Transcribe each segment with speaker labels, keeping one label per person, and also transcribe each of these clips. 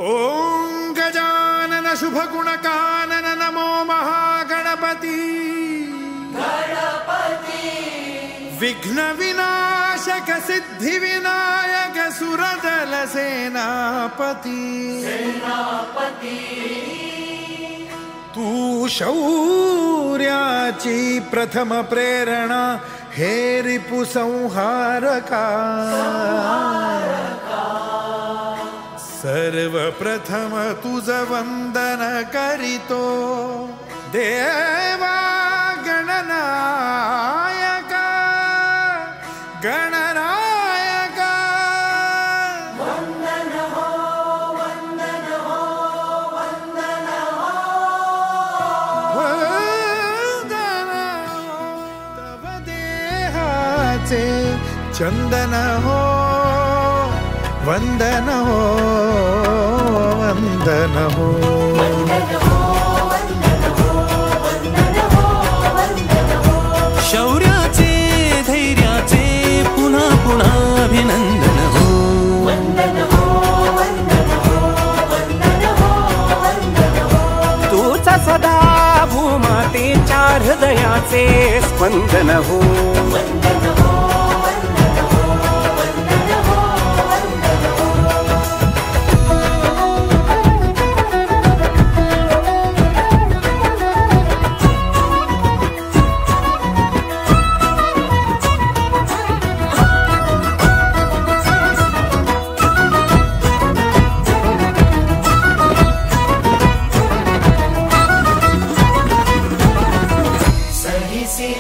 Speaker 1: ओम गजानन शुभगुणकानन नमो महागणपति विघ्न विनाशक सिद्धि विनायक सुरदल सेनापति तू शौर्याची प्रथम प्रेरणा हे रिपु संहारका सर्वप्रथम तुझ वंदन करितो देवा गणनायका गणनायका वंदन हो वंदन हो वंदन हो वंदन हो तव देहाचे चंदन हो वंदन हो वंदन हो
Speaker 2: शौर्याचे धैर्याचे पुन्हा पुन्हा अभिनंदन हो तूचा सदा भूमातेच्या हृदयाचे स्पंदन हो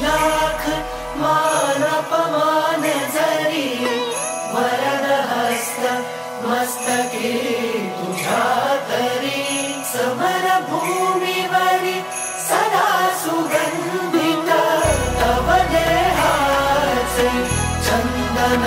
Speaker 3: लाख मान अपमान जरी वरद हस्त मस्तके तुझ्या तरी समर भूमीवरी सदा सुगंधित तव देहाचे चंदन